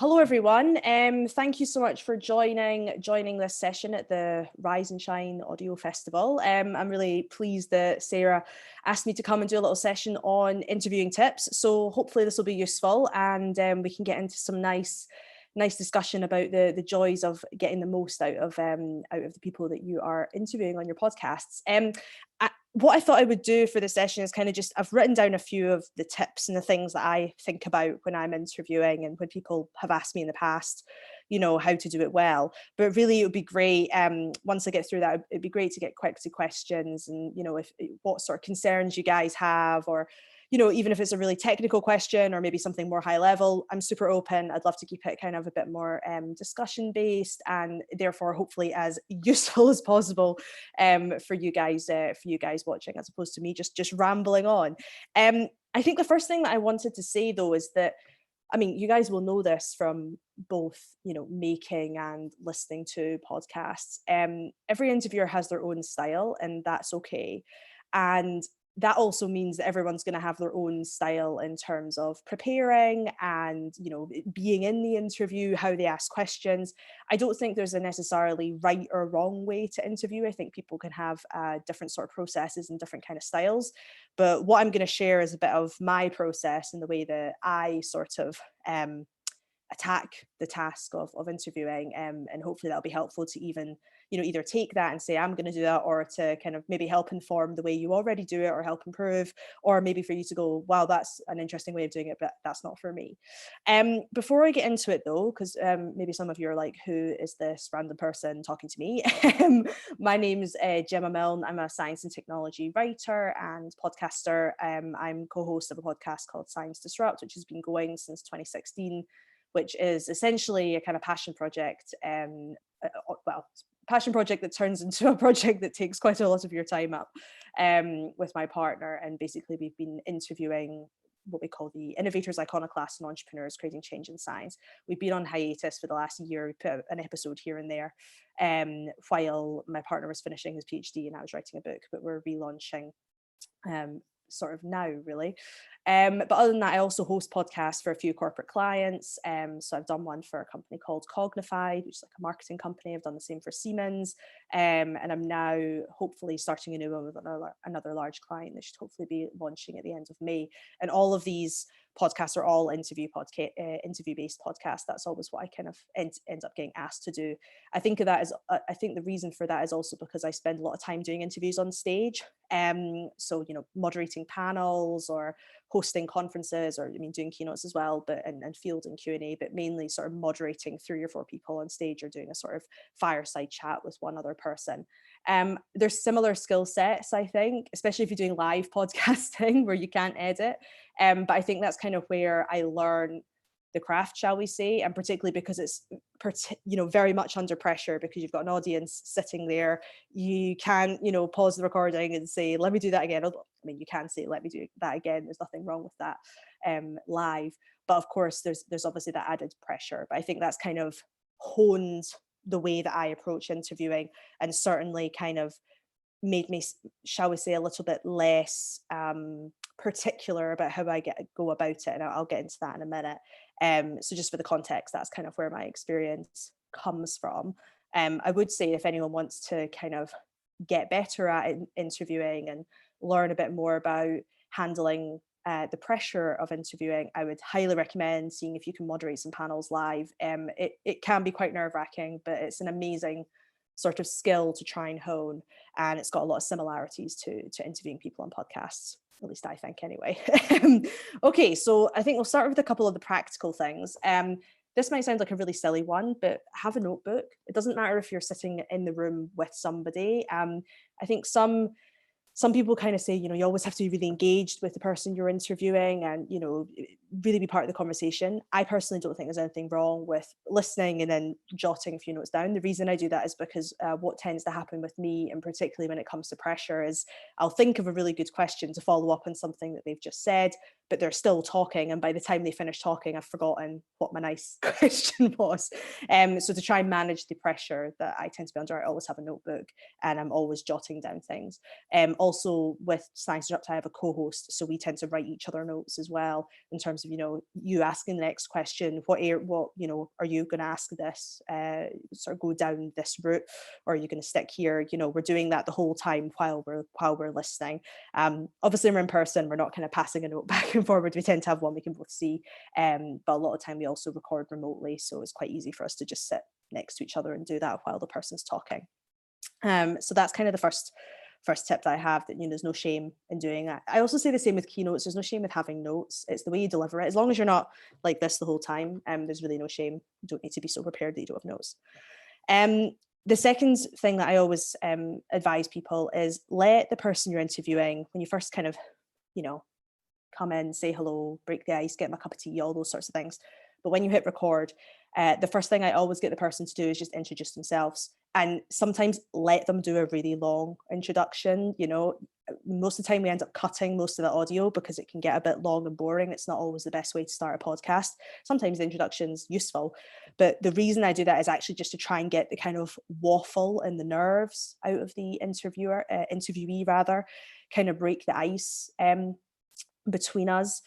Hello, everyone. Thank you so much for joining this session at the Rise and Shine Audio Festival. I'm really pleased that Sarah asked me to come and do a little session on interviewing tips. So hopefully this will be useful, and we can get into some nice discussion about the joys of getting the most out of the people that you are interviewing on your podcasts. What I thought I would do for this session is kind of I've written down a few of the tips and the things that I think about when I'm interviewing and when people have asked me in the past, how to do it well. But really, it would be great, once I get through that, it'd be great to get quick to questions and, if what sort of concerns you guys have, or even if it's a really technical question or maybe something more high level, I'm super open. I'd love to keep it kind of a bit more discussion based, and therefore hopefully as useful as possible for you guys watching, as opposed to me just rambling on. I think the first thing that I wanted to say though is that, I mean, you guys will know this from both, making and listening to podcasts. Every interviewer has their own style, and that's okay. And that also means that everyone's going to have their own style in terms of preparing and, being in the interview, how they ask questions. I don't think there's a necessarily right or wrong way to interview. I think people can have different sort of processes and different kind of styles. But what I'm going to share is a bit of my process and the way that I sort of attack the task of interviewing, and hopefully that'll be helpful to even either take that and say I'm going to do that, or to kind of maybe help inform the way you already do it or help improve, or maybe for you to go, wow, that's an interesting way of doing it, but that's not for me. Before I get into it though, because maybe some of you are like, who is this random person talking to me? My name's Gemma Milne. I'm a science and technology writer and podcaster. I'm co-host of a podcast called Science Disrupt, which has been going since 2016, which is essentially a kind of passion project. Passion project that turns into a project that takes quite a lot of your time up, with my partner. And basically we've been interviewing what we call the innovators, iconoclasts, and entrepreneurs creating change in science. We've been on hiatus for the last year. We put an episode here and there, while my partner was finishing his PhD and I was writing a book, but we're relaunching sort of now, really. But other than that, I also host podcasts for a few corporate clients. So I've done one for a company called Cognified, which is like a marketing company. I've done the same for Siemens. And I'm now hopefully starting a new one with another large client that should hopefully be launching at the end of May. And all of these podcasts are all interview-based podcasts. That's always what I kind of end up getting asked to do. I think the reason for that is also because I spend a lot of time doing interviews on stage. So moderating panels or hosting conferences, or doing keynotes as well, but and fielding Q&A, but mainly sort of moderating 3 or 4 people on stage, or doing a sort of fireside chat with one other person. There's similar skill sets, I think, especially if you're doing live podcasting where you can't edit. But I think that's kind of where I learn the craft, shall we say, and particularly because it's very much under pressure, because you've got an audience sitting there. You can pause the recording and say, let me do that again. I mean, you can say, let me do that again, there's nothing wrong with that live, but of course there's obviously that added pressure. But I think that's kind of honed the way that I approach interviewing, and certainly kind of made me, shall we say, a little bit less particular about how I go about it, and I'll get into that in a minute. So just for the context, that's kind of where my experience comes from. I would say if anyone wants to kind of get better at interviewing and learn a bit more about handling the pressure of interviewing, I would highly recommend seeing if you can moderate some panels live. It can be quite nerve-wracking, but it's an amazing sort of skill to try and hone, and it's got a lot of similarities to interviewing people on podcasts, at least I think anyway. Okay, so I think we'll start with a couple of the practical things. This might sound like a really silly one, but have a notebook. It doesn't matter if you're sitting in the room with somebody. I think some people kind of say, you always have to be really engaged with the person you're interviewing and, really be part of the conversation. I personally don't think there's anything wrong with listening and then jotting a few notes down. The reason I do that is because what tends to happen with me, and particularly when it comes to pressure, is I'll think of a really good question to follow up on something that they've just said, but they're still talking. And by the time they finish talking, I've forgotten what my nice question was. So to try and manage the pressure that I tend to be under, I always have a notebook and I'm always jotting down things. Also with Science Disrupt, I have a co-host, so we tend to write each other notes as well in terms terms of, you asking the next question, what are you going to ask this, sort of go down this route, or are you going to stick here? We're doing that the whole time while we're listening. Obviously we're in person, we're not kind of passing a note back and forward. We tend to have one we can both see, but a lot of time we also record remotely, so it's quite easy for us to just sit next to each other and do that while the person's talking. So that's kind of the first tip that I have, that there's no shame in doing that. I also say the same with keynotes. There's no shame with having notes. It's the way you deliver it. As long as you're not like this the whole time, there's really no shame. You don't need to be so prepared that you don't have notes. The second thing that I always advise people is let the person you're interviewing, when you first kind of, come in, say hello, break the ice, get them a cup of tea, all those sorts of things. But when you hit record, the first thing I always get the person to do is just introduce themselves, and sometimes let them do a really long introduction. Most of the time we end up cutting most of the audio because it can get a bit long and boring. It's not always the best way to start a podcast. Sometimes the introduction's useful, but the reason I do that is actually just to try and get the kind of waffle and the nerves out of the interviewee rather, kind of break the ice between us.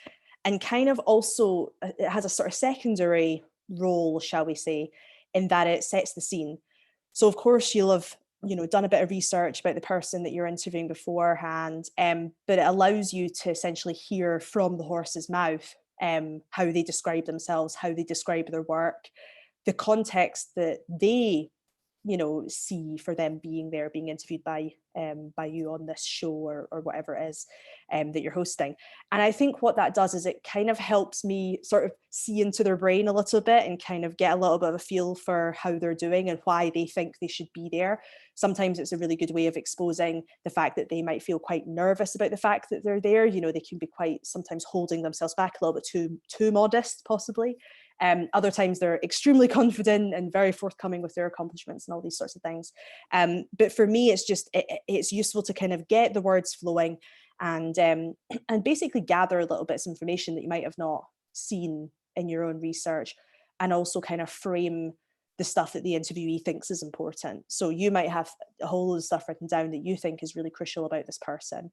And kind of also it has a sort of secondary role, shall we say, in that it sets the scene. So of course you'll have done a bit of research about the person that you're interviewing beforehand, but it allows you to essentially hear from the horse's mouth how they describe themselves, how they describe their work, the context that they see for them being there, being interviewed by you on this show or whatever it is that you're hosting. And I think what that does is it kind of helps me sort of see into their brain a little bit and kind of get a little bit of a feel for how they're doing and why they think they should be there. Sometimes it's a really good way of exposing the fact that they might feel quite nervous about the fact that they're there. They can be quite sometimes holding themselves back a little bit too modest, possibly. Other times they're extremely confident and very forthcoming with their accomplishments and all these sorts of things. But for me, it's just it's useful to kind of get the words flowing and basically gather little bits of information that you might have not seen in your own research, and also kind of frame the stuff that the interviewee thinks is important. So you might have a whole lot of stuff written down that you think is really crucial about this person.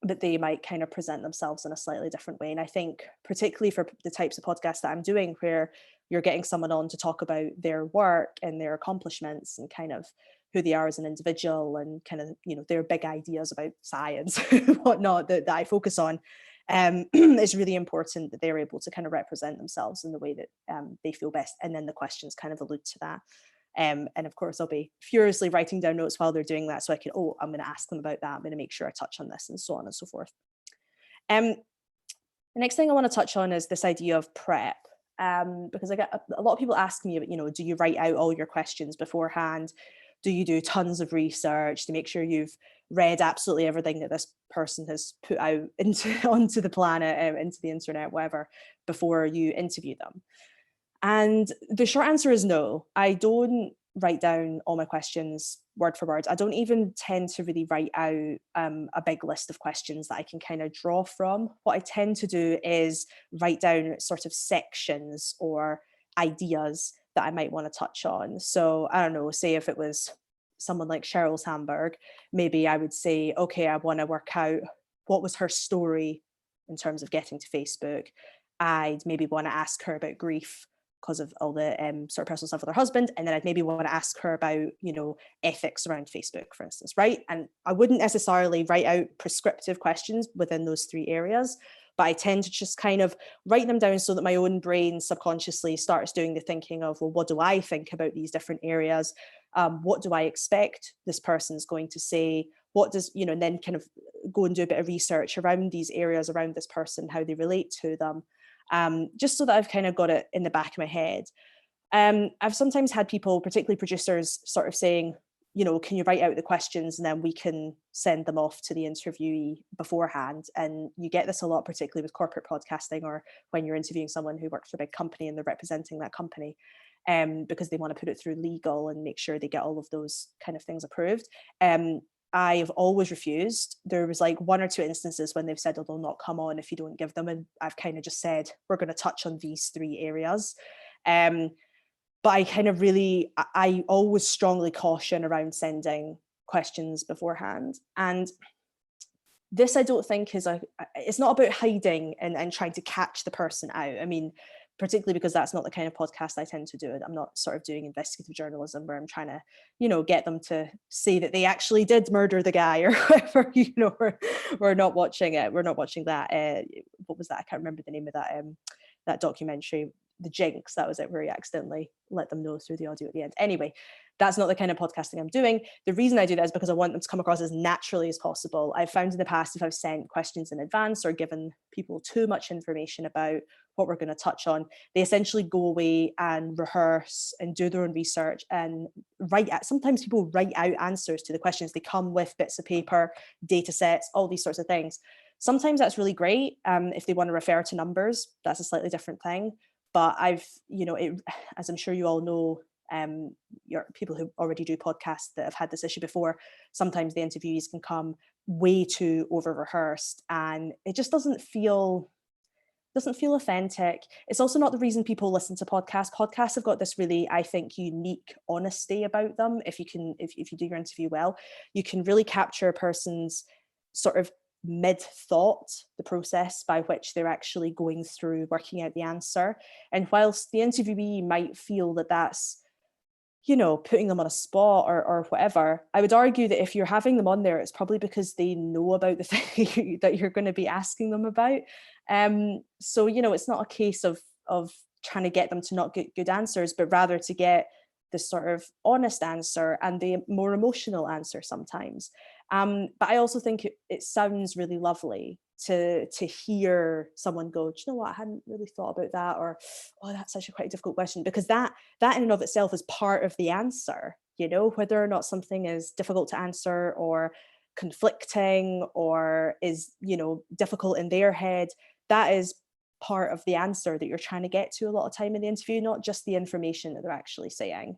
But they might kind of present themselves in a slightly different way. And I think particularly for the types of podcasts that I'm doing, where you're getting someone on to talk about their work and their accomplishments and kind of who they are as an individual and kind of, their big ideas about science and whatnot that I focus on, it's really important that they're able to kind of represent themselves in the way that they feel best. And then the questions kind of allude to that. And of course, I'll be furiously writing down notes while they're doing that, so I can, I'm going to ask them about that. I'm going to make sure I touch on this, and so on and so forth. The next thing I want to touch on is this idea of prep, because I get a lot of people ask me, do you write out all your questions beforehand? Do you do tons of research to make sure you've read absolutely everything that this person has put out onto the planet, into the internet, whatever, before you interview them? And the short answer is no. I don't write down all my questions word for word. I don't even tend to really write out a big list of questions that I can kind of draw from. What I tend to do is write down sort of sections or ideas that I might want to touch on. So I don't know, say if it was someone like Sheryl Sandberg, maybe I would say, okay, I want to work out what was her story in terms of getting to Facebook. I'd maybe want to ask her about grief because of all the sort of personal stuff with her husband. And then I'd maybe want to ask her about, ethics around Facebook, for instance, right? And I wouldn't necessarily write out prescriptive questions within those three areas, but I tend to just kind of write them down so that my own brain subconsciously starts doing the thinking of, well, what do I think about these different areas? What do I expect this person's going to say? What does, and then kind of go and do a bit of research around these areas, around this person, how they relate to them. Just so that I've kind of got it in the back of my head. I've sometimes had people, particularly producers, sort of saying, can you write out the questions and then we can send them off to the interviewee beforehand? And you get this a lot, particularly with corporate podcasting, or when you're interviewing someone who works for a big company and they're representing that company, because they want to put it through legal and make sure they get all of those kind of things approved. I've always refused. There was like one or two instances when they've said, they'll not come on if you don't give them. And I've kind of just said, we're going to touch on these three areas. But I kind of I always strongly caution around sending questions beforehand. And this I don't think it's not about hiding and trying to catch the person out. I mean, particularly because that's not the kind of podcast I tend to do. I'm not sort of doing investigative journalism where I'm trying to, get them to say that they actually did murder the guy or whatever. We're not watching it. We're not watching that. What was that? I can't remember the name of that documentary. The Jinx, that was it, where he accidentally let them know through the audio at the end. Anyway, that's not the kind of podcasting I'm doing. The reason I do that is because I want them to come across as naturally as possible. I've found in the past, if I've sent questions in advance or given people too much information about what we're going to touch on, they essentially go away and rehearse and do their own research and sometimes people write out answers to the questions. They come with bits of paper, data sets, all these sorts of things. Sometimes that's really great. If they want to refer to numbers, that's a slightly different thing. But as I'm sure you all know, your people who already do podcasts that have had this issue before, sometimes the interviewees can come way too over rehearsed, and it just doesn't feel authentic. It's also not the reason people listen to podcasts. Podcasts have got this really, I think, unique honesty about them. If you do your interview well, you can really capture a person's sort of mid-thought, the process by which they're actually going through working out the answer. And whilst the interviewee might feel that that's, putting them on a spot or whatever, I would argue that if you're having them on there, it's probably because they know about the thing that you're going to be asking them about. So, it's not a case of trying to get them to not get good answers, but rather to get the sort of honest answer and the more emotional answer sometimes. But I also think it sounds really lovely to hear someone go, do you know what, I hadn't really thought about that, or, oh, that's actually quite a difficult question, because that in and of itself is part of the answer, whether or not something is difficult to answer or conflicting or is, difficult in their head. That is part of the answer that you're trying to get to a lot of time in the interview, not just the information that they're actually saying.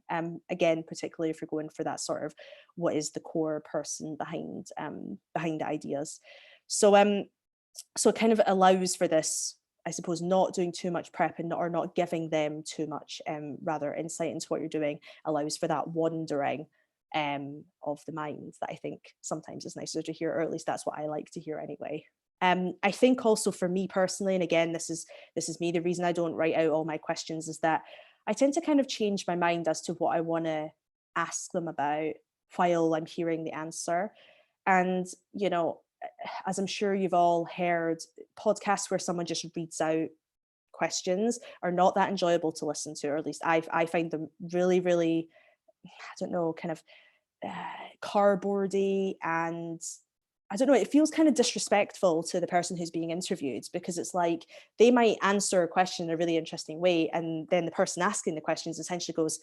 Again, particularly if you're going for that sort of what is the core person behind the ideas. So it kind of allows for this, I suppose, not doing too much prep or not giving them too much rather insight into what you're doing, allows for that wandering of the mind that I think sometimes is nicer to hear, or at least that's what I like to hear anyway. I think also for me personally, and again, this is me, the reason I don't write out all my questions is that I tend to kind of change my mind as to what I want to ask them about while I'm hearing the answer. And, as I'm sure you've all heard, podcasts where someone just reads out questions are not that enjoyable to listen to, or at least I find them really, really, I don't know, kind of cardboardy, and I don't know, it feels kind of disrespectful to the person who's being interviewed, because it's like they might answer a question in a really interesting way, and then the person asking the questions essentially goes,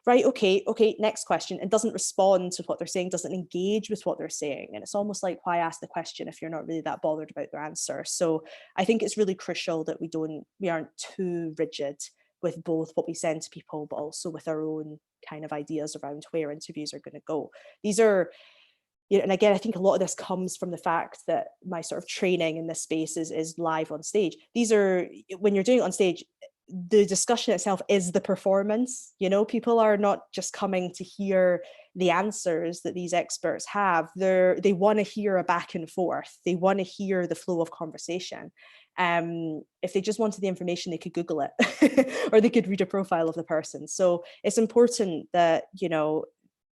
right, okay, next question, and doesn't respond to what they're saying, doesn't engage with what they're saying. And it's almost like, why ask the question if you're not really that bothered about their answer? So I think it's really crucial that we aren't too rigid with both what we send to people, but also with our own kind of ideas around where interviews are going to go. These are, and again, I think a lot of this comes from the fact that my sort of training in this space is live on stage. These are, when you're doing it on stage, the discussion itself is the performance. People are not just coming to hear the answers that these experts have. They want to hear a back and forth. They want to hear the flow of conversation. If they just wanted the information, they could Google it or they could read a profile of the person. So it's important that,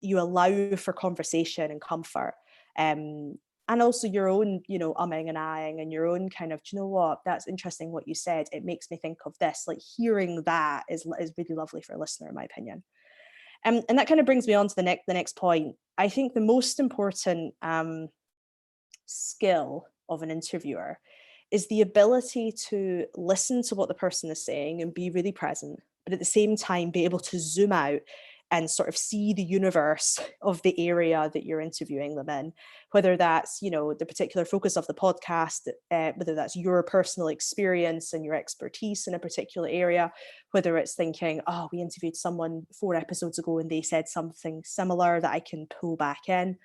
you allow for conversation and comfort. And also your own, umming and ahhing, and your own kind of, do you know what, that's interesting what you said, it makes me think of this. Like, hearing that is really lovely for a listener, in my opinion. And that kind of brings me on to the next point. I think the most important skill of an interviewer is the ability to listen to what the person is saying and be really present, but at the same time be able to zoom out and sort of see the universe of the area that you're interviewing them in, whether that's, the particular focus of the podcast, whether that's your personal experience and your expertise in a particular area, whether it's thinking, oh, we interviewed someone 4 episodes ago and they said something similar that I can pull back in.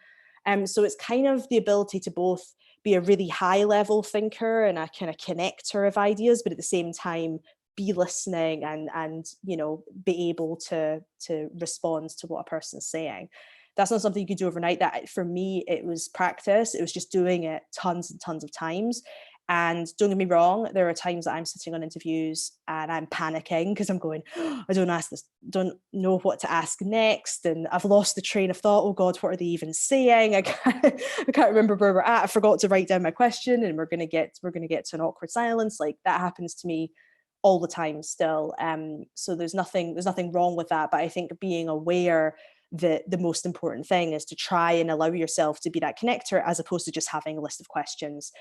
So it's kind of the ability to both be a really high level thinker and a kind of connector of ideas, but at the same time, be listening and be able to respond to what a person's saying. That's not something you could do overnight. That for me, it was practice. It was just doing it tons and tons of times. And don't get me wrong, there are times that I'm sitting on interviews and I'm panicking because I'm going, I don't know what to ask next. And I've lost the train of thought. Oh God, what are they even saying? I can't remember where we're at. I forgot to write down my question and we're gonna get to an awkward silence. Like that happens to me all the time still. So there's nothing wrong with that. But I think being aware that the most important thing is to try and allow yourself to be that connector as opposed to just having a list of questions.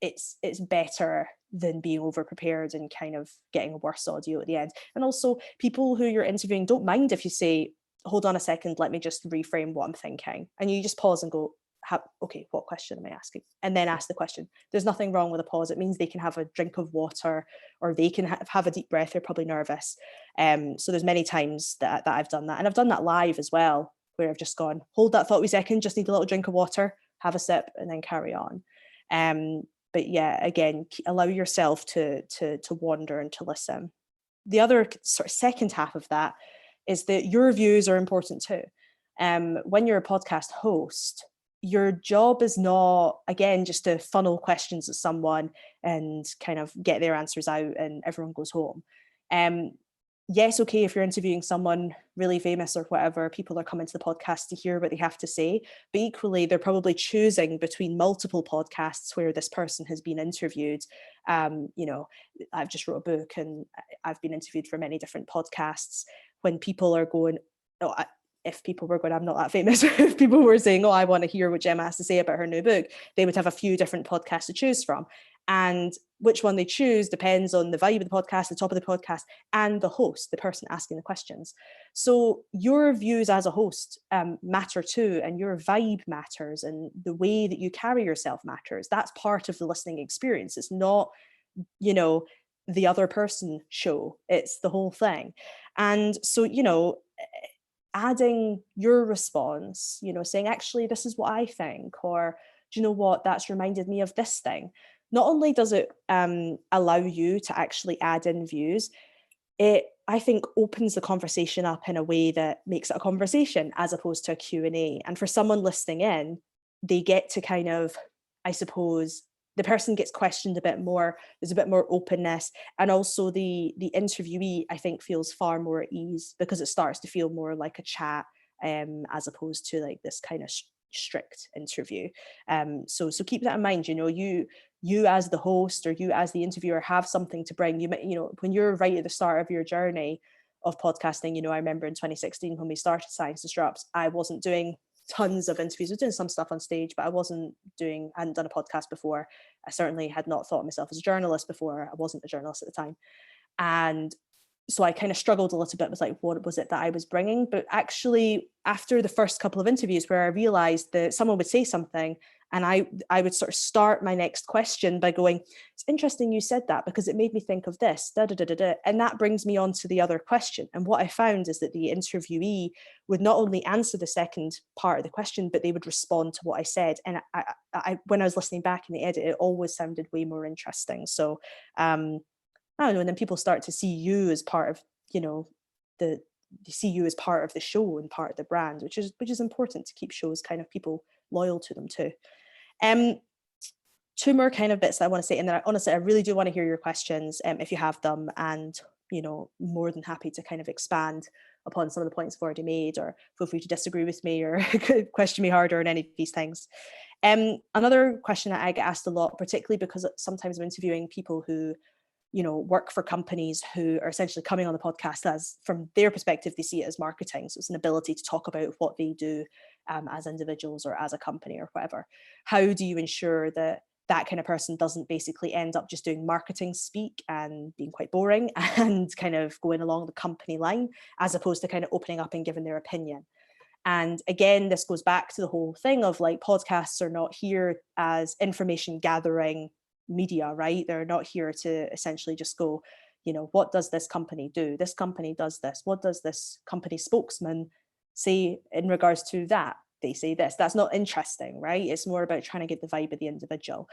It's better than being over prepared and kind of getting a worse audio at the end. And also people who you're interviewing don't mind if you say, hold on a second, let me just reframe what I'm thinking. And you just pause and go, okay, what question am I asking? And then ask the question. There's nothing wrong with a pause. It means they can have a drink of water or they can have a deep breath. They're probably nervous. So there's many times that I've done that. And I've done that live as well, where I've just gone, hold that thought a second, just need a little drink of water, have a sip and then carry on. But yeah, again, allow yourself to wander and to listen. The other sort of second half of that is that your views are important too. When you're a podcast host, your job is not, again, just to funnel questions at someone and kind of get their answers out and everyone goes home. Yes, okay, if you're interviewing someone really famous or whatever, people are coming to the podcast to hear what they have to say. But equally, they're probably choosing between multiple podcasts where this person has been interviewed. I've just wrote a book and I've been interviewed for many different podcasts. When people are going, if people were going, I'm not that famous, if people were saying, I want to hear what Gemma has to say about her new book, they would have a few different podcasts to choose from. And which one they choose depends on the vibe of the podcast, the top of the podcast, and the host, the person asking the questions. So your views as a host matter too, and your vibe matters, and the way that you carry yourself matters. That's part of the listening experience. It's not, the other person show. It's the whole thing. And so, adding your response, saying, actually, this is what I think, or do you know what, that's reminded me of this thing. Not only does it allow you to actually add in views, it, I think, opens the conversation up in a way that makes it a conversation as opposed to a Q&A. And for someone listening in, they get to kind of, I suppose, the person gets questioned a bit more, there's a bit more openness, and also the interviewee, I think, feels far more at ease because it starts to feel more like a chat as opposed to like this kind of strict interview. So keep that in mind. You as the host or you as the interviewer have something to bring. When you're right at the start of your journey of podcasting, I remember in 2016 when we started Science Disrupts, I wasn't doing tons of interviews. I was doing some stuff on stage, but I hadn't done a podcast before. I certainly had not thought of myself as a journalist before. I wasn't a journalist at the time. And so I kind of struggled a little bit with like, what was it that I was bringing? But actually, after the first couple of interviews where I realized that someone would say something and I would sort of start my next question by going, it's interesting you said that because it made me think of this, da, da, da, da, da. And that brings me on to the other question. And what I found is that the interviewee would not only answer the second part of the question, but they would respond to what I said. And I when I was listening back in the edit, it always sounded way more interesting. So I don't know, and then people start to see you as part of, see you as part of the show and part of the brand, which is important to keep shows kind of people loyal to them too. Two more kind of bits that I want to say, and then honestly, I really do want to hear your questions if you have them, and more than happy to kind of expand upon some of the points I've already made, or feel free to disagree with me or question me harder on any of these things. Another question that I get asked a lot, particularly because sometimes I'm interviewing people who work for companies who are essentially coming on the podcast as, from their perspective, they see it as marketing. So it's an ability to talk about what they do as individuals or as a company or whatever. How do you ensure that kind of person doesn't basically end up just doing marketing speak and being quite boring and kind of going along the company line, as opposed to kind of opening up and giving their opinion? And again, this goes back to the whole thing of like, podcasts are not here as information gathering media, right? They're not here to essentially just go, what does this company do? This company does this. What does this company spokesman say in regards to that? They say this. That's not interesting, right? It's more about trying to get the vibe of the individual.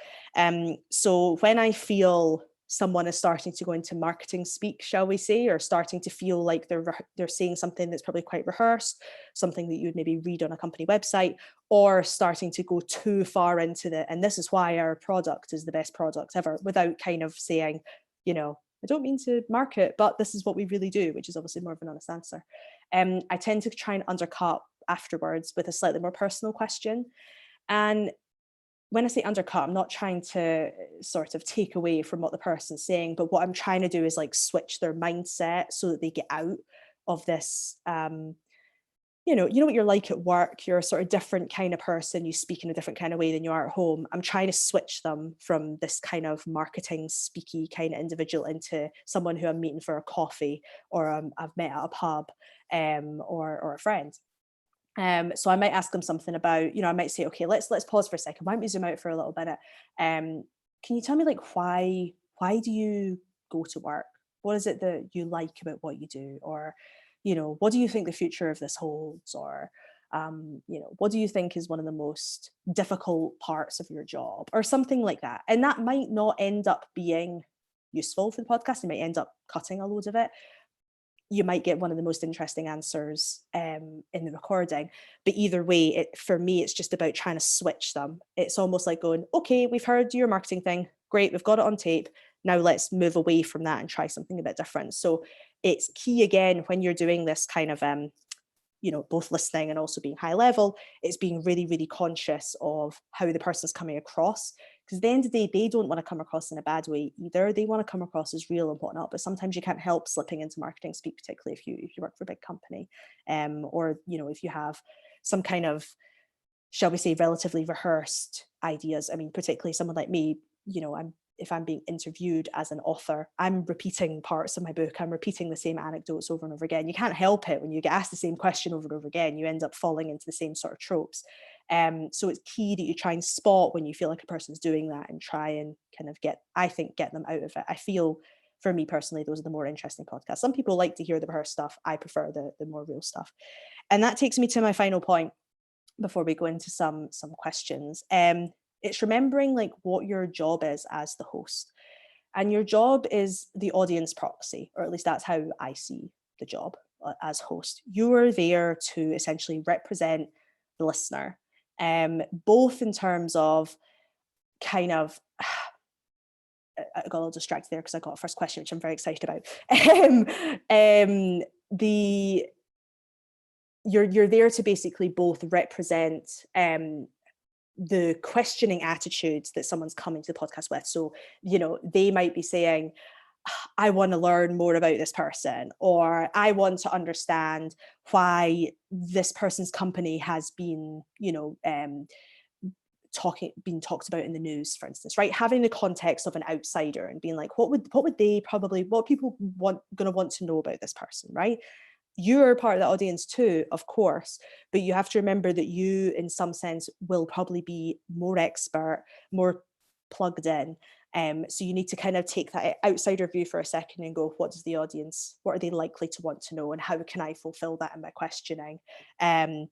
So when I feel someone is starting to go into marketing speak, shall we say, or starting to feel like they're saying something that's probably quite rehearsed, something that you would maybe read on a company website, or starting to go too far into and this is why our product is the best product ever, without kind of saying, I don't mean to market, but this is what we really do, which is obviously more of an honest answer. I tend to try and undercut afterwards with a slightly more personal question. And when I say undercut, I'm not trying to sort of take away from what the person's saying, but what I'm trying to do is like switch their mindset so that they get out of this, you know what you're like at work, you're a sort of different kind of person, you speak in a different kind of way than you are at home. I'm trying to switch them from this kind of marketing speaky kind of individual into someone who I'm meeting for a coffee, or I've met at a pub, or a friend. So I might ask them something about, I might say, okay, let's pause for a second. Why don't we zoom out for a little minute? Can you tell me, like, why do you go to work? What is it that you like about what you do? Or, what do you think the future of this holds? Or, what do you think is one of the most difficult parts of your job, or something like that? And that might not end up being useful for the podcast. You might end up cutting a load of it. You might get one of the most interesting answers in the recording. But either way, for me, it's just about trying to switch them. It's almost like going, okay, we've heard your marketing thing. Great, we've got it on tape. Now let's move away from that and try something a bit different. So it's key, again, when you're doing this kind of, both listening and also being high level, it's being really, really conscious of how the person's coming across. Because at the end of the day, they don't want to come across in a bad way either. They want to come across as real and whatnot, but sometimes you can't help slipping into marketing speak, particularly if you work for a big company, or if you have some kind of, shall we say, relatively rehearsed ideas. I mean, particularly someone like me, if I'm being interviewed as an author, I'm repeating parts of my book. I'm repeating the same anecdotes over and over again. You can't help it when you get asked the same question over and over again. You end up falling into the same sort of tropes. So it's key that you try and spot when you feel like a person's doing that and try and kind of get them out of it. I feel, for me personally, those are the more interesting podcasts. Some people like to hear the rehearsed stuff. I prefer the more real stuff. And that takes me to my final point before we go into some questions. It's remembering like what your job is as the host. And your job is the audience proxy, or at least that's how I see the job as host. You are there to essentially represent the listener, both in terms of kind of, I got a little distracted there because I got a first question, which I'm very excited about. You're there to basically both represent the questioning attitudes that someone's coming to the podcast with. So, they might be saying, I want to learn more about this person, or I want to understand why this person's company has been, being talked about in the news, for instance, right? Having the context of an outsider and being like, what people going to want to know about this person, right? You're part of the audience too, of course, but you have to remember that you, in some sense, will probably be more expert, more plugged in. So you need to kind of take that outsider view for a second and go, what are they likely to want to know, and how can I fulfill that in my questioning? How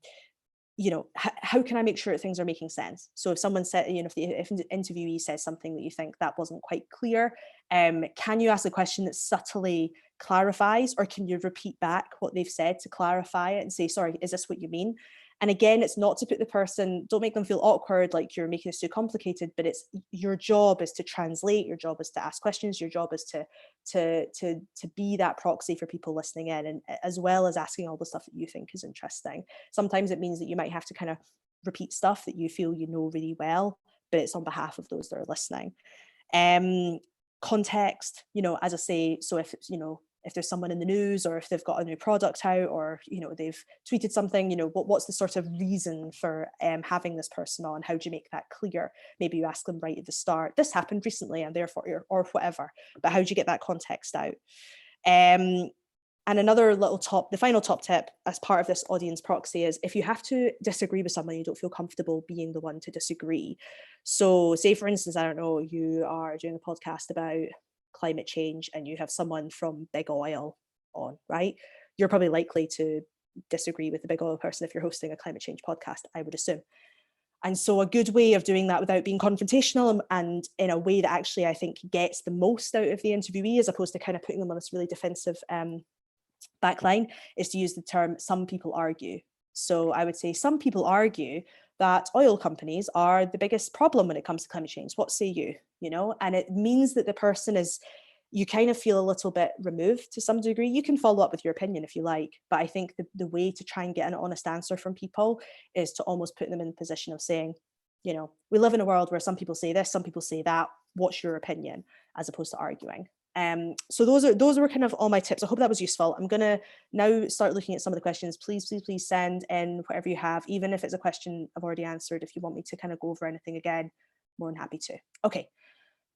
can I make sure that things are making sense? So if someone said, if an interviewee says something that you think that wasn't quite clear, can you ask a question that subtly clarifies, or can you repeat back what they've said to clarify it and say, sorry, is this what you mean? And again, it's not to put the person, don't make them feel awkward, like you're making this too complicated, but it's your job is to translate, your job is to ask questions, your job is to be that proxy for people listening in, and as well as asking all the stuff that you think is interesting. Sometimes it means that you might have to kind of repeat stuff that you feel you know really well, but it's on behalf of those that are listening. Context, as I say, so if there's someone in the news, or if they've got a new product out, or they've tweeted something, what's the sort of reason for having this person on? How do you make that clear? Maybe you ask them right at the start, this happened recently and therefore, or whatever, but how do you get that context out? And another the final top tip as part of this audience proxy is, if you have to disagree with someone, you don't feel comfortable being the one to disagree. So say, for instance, I don't know, you are doing a podcast about climate change and you have someone from big oil on, right? You're probably likely to disagree with the big oil person if you're hosting a climate change podcast, I would assume. And so a good way of doing that without being confrontational and in a way that actually I think gets the most out of the interviewee, as opposed to kind of putting them on this really defensive backline, is to use the term "some people argue." So I would say some people argue that oil companies are the biggest problem when it comes to climate change. What say you? You know, and it means that the person is, you kind of feel a little bit removed to some degree. You can follow up with your opinion if you like, but I think the way to try and get an honest answer from people is to almost put them in the position of saying, you know, we live in a world where some people say this, some people say that. What's your opinion? As opposed to arguing. So those were kind of all my tips. I hope that was useful. I'm gonna now start looking at some of the questions. Please send in whatever you have, even if it's a question I've already answered. If you want me to kind of go over anything again, more than happy to. Okay,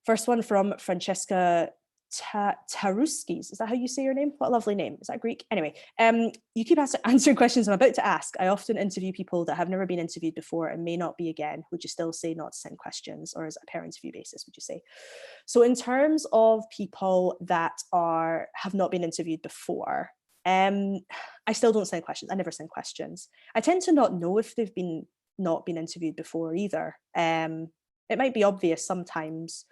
first one from Francesca Taruskis. Is that how you say your name? What a lovely name. Is that Greek? Anyway, you keep answering questions I'm about to ask. I often interview people that have never been interviewed before and may not be again. Would you still say not to send questions, or is it a per interview basis, would you say? So in terms of people that have not been interviewed before, I still don't send questions. I never send questions. I tend to not know if they've not been interviewed before either. It might be obvious sometimes,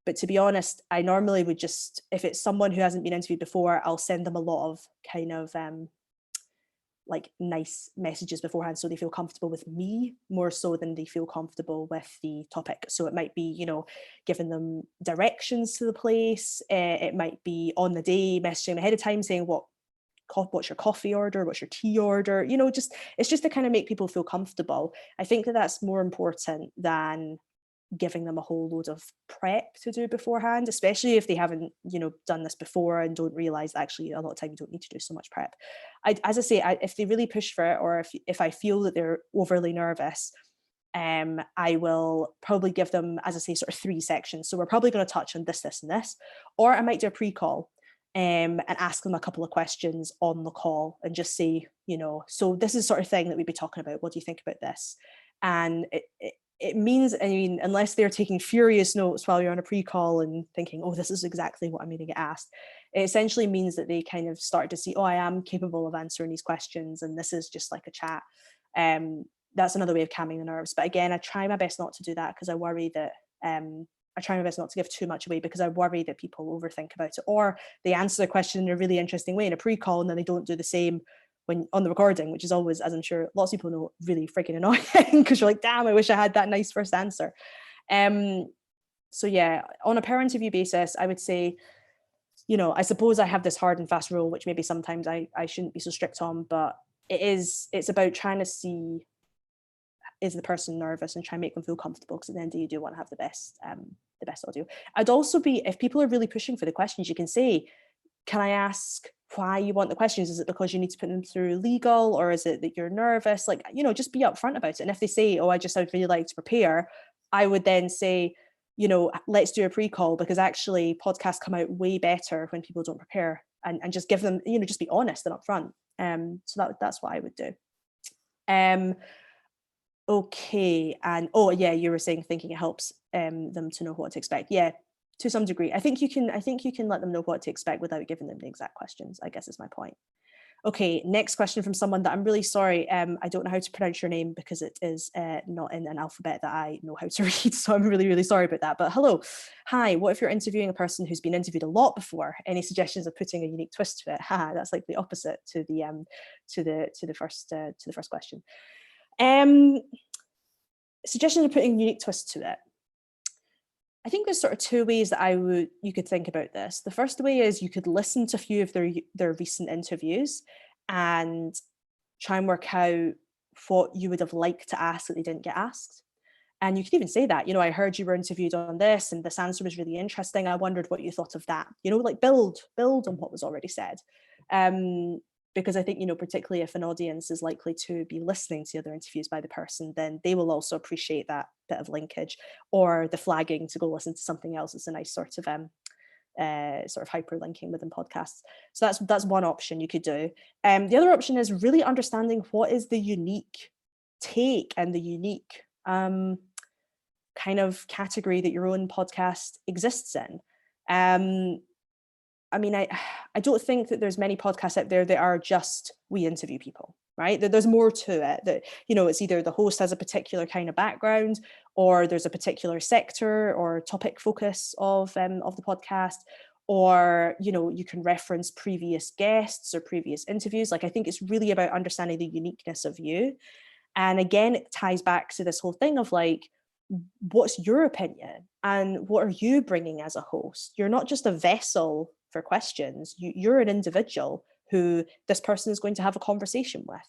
but to be honest, I normally would just, if it's someone who hasn't been interviewed before, I'll send them a lot of kind of like nice messages beforehand so they feel comfortable with me more so than they feel comfortable with the topic. So it might be, you know, giving them directions to the place. It might be on the day messaging them ahead of time saying what's your coffee order, what's your tea order, you know, it's just to kind of make people feel comfortable. I think that that's more important than giving them a whole load of prep to do beforehand, especially if they haven't, you know, done this before and don't realize that actually a lot of time you don't need to do so much prep. As I say, if they really push for it, or if I feel that they're overly nervous, I will probably give them, as I say, sort of 3 sections. So we're probably going to touch on this, this, and this, or I might do a pre-call and ask them a couple of questions on the call and just say, you know, so this is sort of thing that we'd be talking about. What do you think about this? And it means, I mean, unless they're taking furious notes while you're on a pre-call and thinking, oh, this is exactly what I'm going to get asked, it essentially means that they kind of start to see, oh, I am capable of answering these questions and this is just like a chat. That's another way of calming the nerves. But again, I try my best not to do that because I worry that, I try my best not to give too much away because I worry that people overthink about it, or they answer the question in a really interesting way in a pre-call and then they don't do the same when on the recording, which is always, as I'm sure lots of people know, really freaking annoying because you're like, damn, I wish I had that nice first answer. So yeah, on a per interview basis, I would say, you know, I suppose I have this hard and fast rule, which maybe sometimes I shouldn't be so strict on, but it's about trying to see, is the person nervous, and try and make them feel comfortable, because at the end of the day, you do want to have the best audio. I'd also be, if people are really pushing for the questions, you can say, can I ask why you want the questions? Is it because you need to put them through legal, or is it that you're nervous? Like, you know, just be upfront about it. And if they say, oh, I'd really like to prepare, I would then say, you know, let's do a pre-call, because actually podcasts come out way better when people don't prepare, and just give them, you know, just be honest and upfront. So that's what I would do. Okay, and oh yeah, you were saying thinking it helps them to know what to expect. Yeah, to some degree. I think you can let them know what to expect without giving them the exact questions, I guess is my point. Okay, next question from someone that I'm really sorry, I don't know how to pronounce your name because it is not in an alphabet that I know how to read, so I'm really, really sorry about that. But hello, hi, what if you're interviewing a person who's been interviewed a lot before? Any suggestions of putting a unique twist to it? Haha, that's like the opposite to the first question. Suggestions of putting a unique twist to it. I think there's sort of 2 ways that you could think about this. The first way is you could listen to a few of their recent interviews and try and work out what you would have liked to ask that they didn't get asked. And you could even say that, you know, I heard you were interviewed on this and this answer was really interesting. I wondered what you thought of that. You know, like build on what was already said. Because I think, you know, particularly if an audience is likely to be listening to other interviews by the person, then they will also appreciate that bit of linkage, or the flagging to go listen to something else. It's a nice sort of hyperlinking within podcasts. So that's one option you could do. The other option is really understanding what is the unique take and the unique kind of category that your own podcast exists in. I mean, I don't think that there's many podcasts out there that are just we interview people, right? There's more to it, that, you know, it's either the host has a particular kind of background, or there's a particular sector or topic focus of the podcast, or, you know, you can reference previous guests or previous interviews. Like, I think it's really about understanding the uniqueness of you. And again, it ties back to this whole thing of like, what's your opinion and what are you bringing as a host? You're not just a vessel for questions. You're an individual who this person is going to have a conversation with.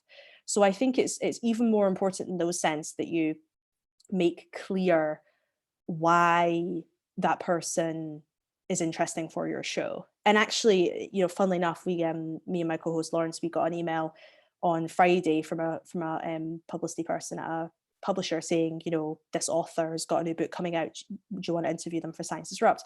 So I think it's even more important in those sense that you make clear why that person is interesting for your show. And actually, you know, funnily enough, we me and my co-host Lawrence, we got an email on Friday from a publicity person at a publisher saying, you know, this author's got a new book coming out. Do you want to interview them for Science Disrupt?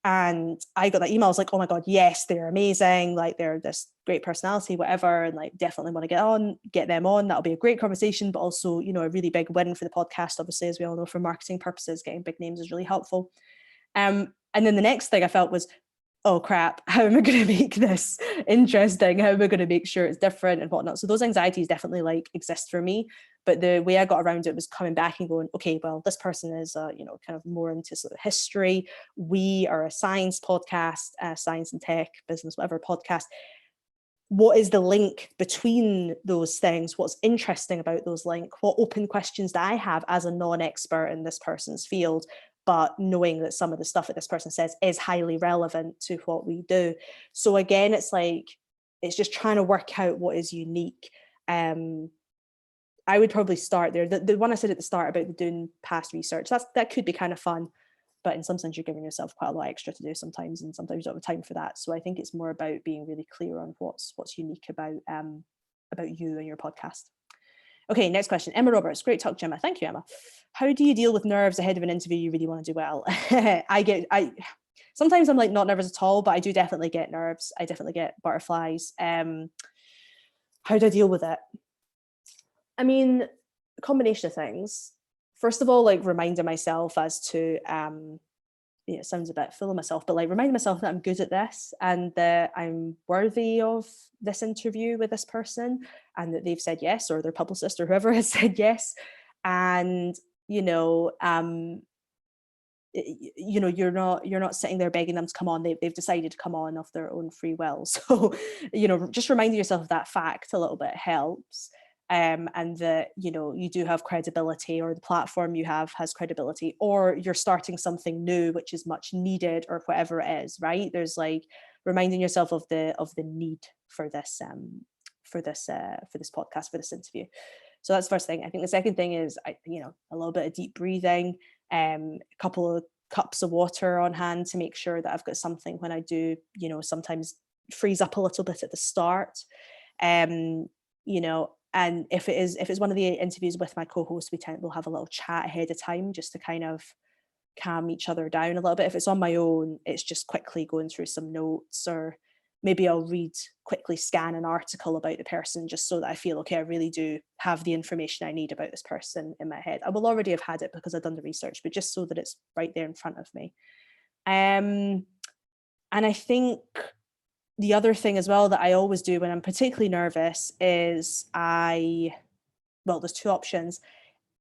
And I got that email. I was like, oh my God, yes, they're amazing. Like, they're this great personality, whatever. And like, definitely want to get them on. That'll be a great conversation, but also, you know, a really big win for the podcast. Obviously, as we all know, for marketing purposes, getting big names is really helpful. And then the next thing I felt was, oh crap, how am I going to make this interesting? How am I going to make sure it's different and whatnot? So those anxieties definitely like exist for me. But the way I got around it was coming back and going, okay, well, this person is, you know, kind of more into sort of history. We are a science podcast, science and tech, business, whatever podcast. What is the link between those things? What's interesting about those links? What open questions do I have as a non-expert in this person's field, but knowing that some of the stuff that this person says is highly relevant to what we do? So again, it's like, it's just trying to work out what is unique. I would probably start there. The one I said at the start about the doing past research, that could be kind of fun, but in some sense you're giving yourself quite a lot extra to do sometimes, and sometimes you don't have time for that. So I think it's more about being really clear on what's unique about you and your podcast. Okay, next question. Emma Roberts. Great talk, Gemma. Thank you, Emma. How do you deal with nerves ahead of an interview you really want to do well? Sometimes I'm like not nervous at all, but I do definitely get nerves. I definitely get butterflies. How do I deal with it? I mean, a combination of things. First of all, like reminding myself as to, it sounds a bit full of myself, but like reminding myself that I'm good at this and that I'm worthy of this interview with this person, and that they've said yes, or their publicist or whoever has said yes. And, you're not sitting there begging them to come on. They've decided to come on of their own free will. So, just reminding yourself of that fact a little bit helps. And that, you do have credibility, or the platform you have has credibility, or you're starting something new, which is much needed, or whatever it is, right? There's like reminding yourself of the need for this podcast, for this interview. So that's the first thing. I think the second thing is, a little bit of deep breathing, a couple of cups of water on hand to make sure that I've got something when I do, sometimes freeze up a little bit at the start. And if it's one of the interviews with my co-host, we'll have a little chat ahead of time just to kind of calm each other down a little bit. If it's on my own, it's just quickly going through some notes, or maybe I'll quickly scan an article about the person, just so that I feel, okay, I really do have the information I need about this person in my head. I will already have had it because I've done the research, but just so that it's right there in front of me. And I think the other thing as well that I always do when I'm particularly nervous is there's two options.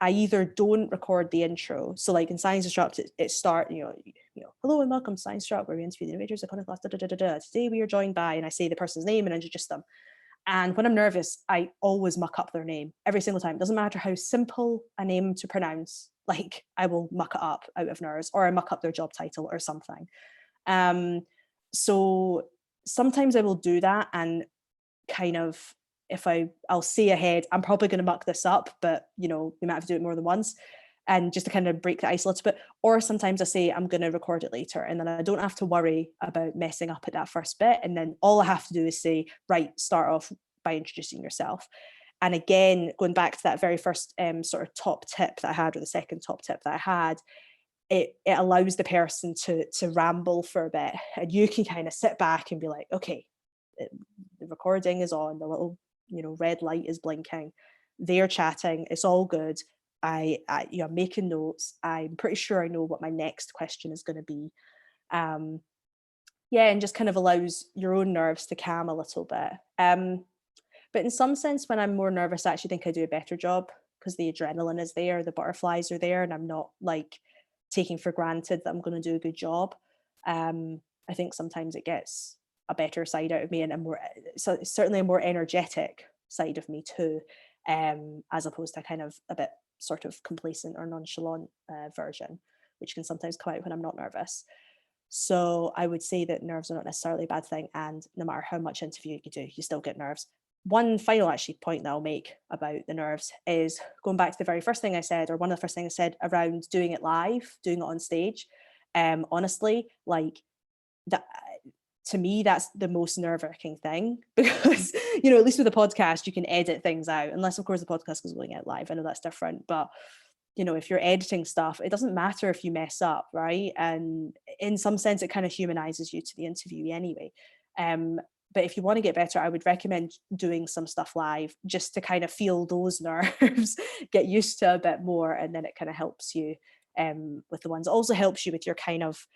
I either don't record the intro. So like in Science Disrupt, it start, hello and welcome to Science Disrupt, where we interview the innovators, iconoclasts, Today we are joined by, and I say the person's name and introduce them. And when I'm nervous, I always muck up their name every single time. It doesn't matter how simple a name to pronounce, like I will muck it up out of nerves, or I muck up their job title or something. So sometimes I will do that, and kind of, if I'll say ahead, I'm probably going to muck this up, but we might have to do it more than once, and just to kind of break the ice a little bit. Or sometimes I say I'm going to record it later, and then I don't have to worry about messing up at that first bit. And then all I have to do is say, right, start off by introducing yourself. And again, going back to that very first sort of top tip that I had, or the second top tip that I had, it allows the person to ramble for a bit, and you can kind of sit back and be like, okay, the recording is on, the little red light is blinking, they're chatting, it's all good. I'm making notes. I'm pretty sure I know what my next question is going to be. And just kind of allows your own nerves to calm a little bit. But in some sense, when I'm more nervous, I actually think I do a better job because the adrenaline is there, the butterflies are there, and I'm not like taking for granted that I'm going to do a good job. I think sometimes it gets a better side out of me and a more, so certainly a more energetic side of me too, as opposed to kind of a bit sort of complacent or nonchalant version, which can sometimes come out when I'm not nervous. So I would say that nerves are not necessarily a bad thing, and no matter how much interviewing you do, you still get nerves. One final actually point that I'll make about the nerves is going back to the very first thing I said, or one of the first things I said around doing it live, doing it on stage. Honestly, like that, to me, that's the most nerve-wracking thing because, at least with a podcast, you can edit things out, unless of course the podcast is going out live. I know that's different, but if you're editing stuff, it doesn't matter if you mess up, right? And in some sense, it kind of humanizes you to the interviewee anyway. But if you want to get better, I would recommend doing some stuff live just to kind of feel those nerves, get used to a bit more, and then it kind of helps you with the ones. It also helps you with your kind of,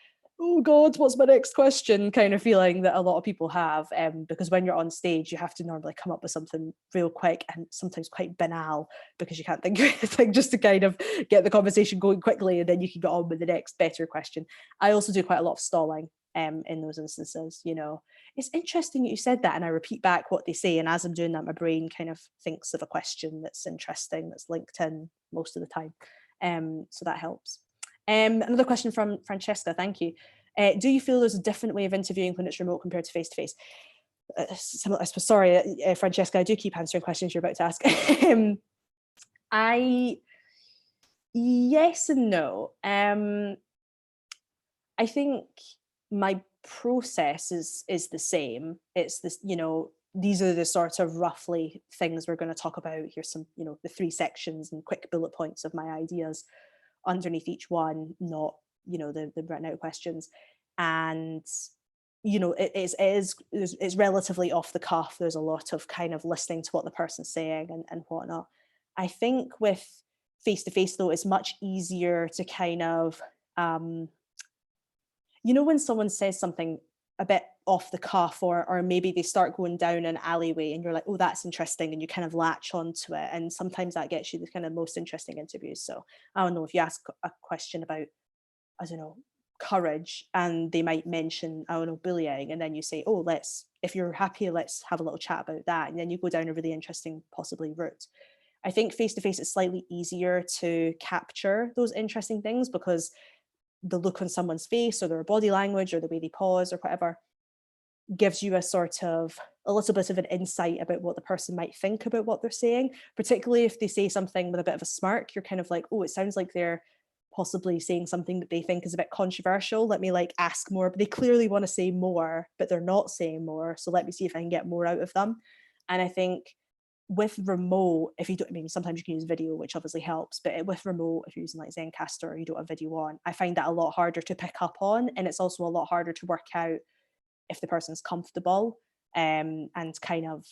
oh God, what's my next question kind of feeling that a lot of people have. Because when you're on stage, you have to normally come up with something real quick and sometimes quite banal because you can't think of anything, just to kind of get the conversation going quickly, and then you can get on with the next better question. I also do quite a lot of stalling in those instances. It's interesting that you said that, and I repeat back what they say, and as I'm doing that, my brain kind of thinks of a question that's interesting, that's linked in most of the time. So that helps. Another question from Francesca, thank you. Do you feel there's a different way of interviewing when it's remote compared to face-to-face? Sorry, Francesca, I do keep answering questions you're about to ask. Yes and no. I think my process is the same. It's this, these are the sort of roughly things we're going to talk about. Here's some, the 3 sections and quick bullet points of my ideas underneath each one, not the written out questions. And it's relatively off the cuff. There's a lot of kind of listening to what the person's saying and whatnot. I think with face to face though, it's much easier to kind of when someone says something a bit off the cuff, or maybe they start going down an alleyway and you're like, oh, that's interesting, and you kind of latch onto it, and sometimes that gets you the kind of most interesting interviews. So I don't know, if you ask a question about, I don't know, courage, and they might mention, I don't know, bullying, and then you say, oh, if you're happy, let's have a little chat about that, and then you go down a really interesting possibly route. I think face to face it's slightly easier to capture those interesting things because the look on someone's face or their body language or the way they pause or whatever gives you a little bit of an insight about what the person might think about what they're saying, particularly if they say something with a bit of a smirk. You're kind of like, oh, it sounds like they're possibly saying something that they think is a bit controversial. Let me ask more, but they clearly want to say more, but they're not saying more. So let me see if I can get more out of them. And I think with remote, if you don't, I mean, sometimes you can use video, which obviously helps, but with remote, if you're using Zencaster or you don't have video on, I find that a lot harder to pick up on. And it's also a lot harder to work out if the person's comfortable, and kind of,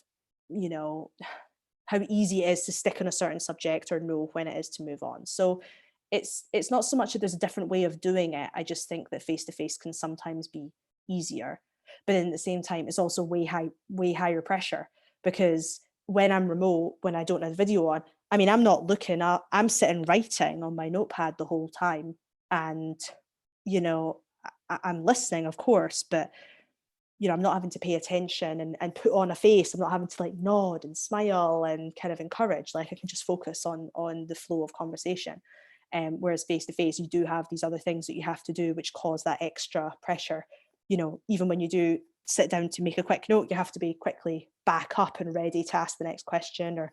how easy it is to stick on a certain subject or know when it is to move on. So it's not so much that there's a different way of doing it. I just think that face-to-face can sometimes be easier. But at the same time, it's also way higher pressure, because when I'm remote, when I don't have video on, I mean, I'm not looking up, I'm sitting writing on my notepad the whole time. And, I'm listening, of course, but, I'm not having to pay attention and put on a face. I'm not having to nod and smile and kind of encourage. I can just focus on the flow of conversation. Whereas face to face, you do have these other things that you have to do, which cause that extra pressure. Even when you do sit down to make a quick note, you have to be quickly back up and ready to ask the next question, or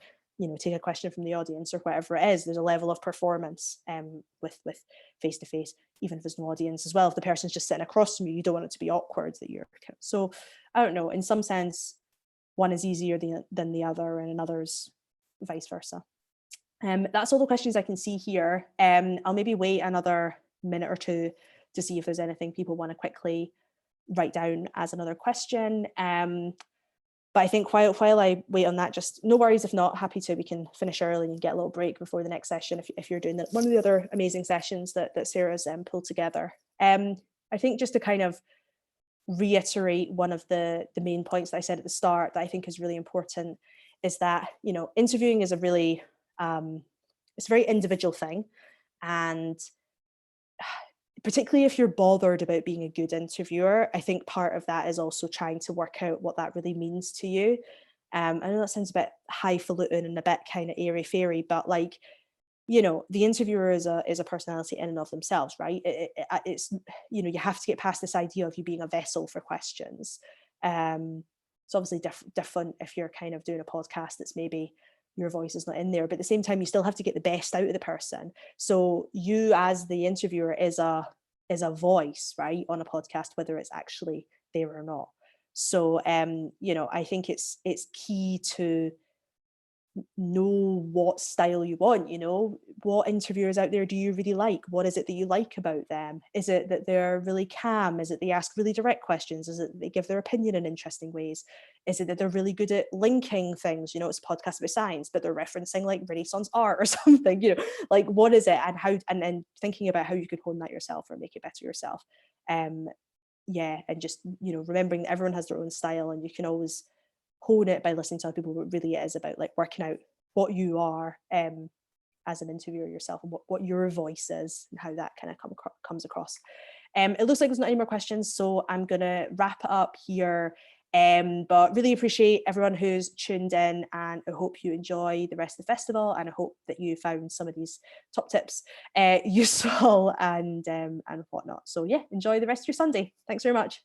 take a question from the audience or whatever it is. There's a level of performance with face to face, even if there's no audience as well. If the person's just sitting across from you, you don't want it to be awkward that you're. So I don't know, in some sense one is easier than the other, and another's vice versa. That's all the questions I can see here. I'll maybe wait another minute or two to see if there's anything people want to quickly write down as another question. But I think while I wait on that, just no worries if not, happy to, we can finish early and get a little break before the next session if you're doing one of the other amazing sessions that Sarah's pulled together. I think just to kind of reiterate one of the main points that I said at the start that I think is really important is that, you know, interviewing is a really, it's a very individual thing. And particularly if you're bothered about being a good interviewer, I think part of that is also trying to work out what that really means to you. I know that sounds a bit highfalutin and a bit kind of airy fairy, but like, you know, the interviewer is a personality in and of themselves, right? It's, you know, you have to get past this idea of you being a vessel for questions. It's obviously different if you're kind of doing a podcast that's maybe your voice is not in there, but at the same time, you still have to get the best out of the person. So you, as the interviewer, is a voice, right, on a podcast, whether it's actually there or not. So, you know, I think it's key to know what style you want. You know, what interviewers out there do you really like? What is it that you like about them? Is it that they're really calm? Is it they ask really direct questions? Is it they give their opinion in interesting ways? Is it that they're really good at linking things? You know, it's a podcast about science, but they're referencing like Renaissance art or something. You know, like what is it, and how, and then thinking about how you could hone that yourself or make it better yourself. um yeah, and just, you know, remembering that everyone has their own style, and you can always hone it by listening to other people, but really it is about like working out what you are, as an interviewer yourself, and what your voice is and how that kind of comes across. It looks like there's not any more questions, so I'm gonna wrap it up here. But really appreciate everyone who's tuned in, and I hope you enjoy the rest of the festival, and I hope that you found some of these top tips useful and whatnot. So yeah, enjoy the rest of your Sunday. Thanks very much.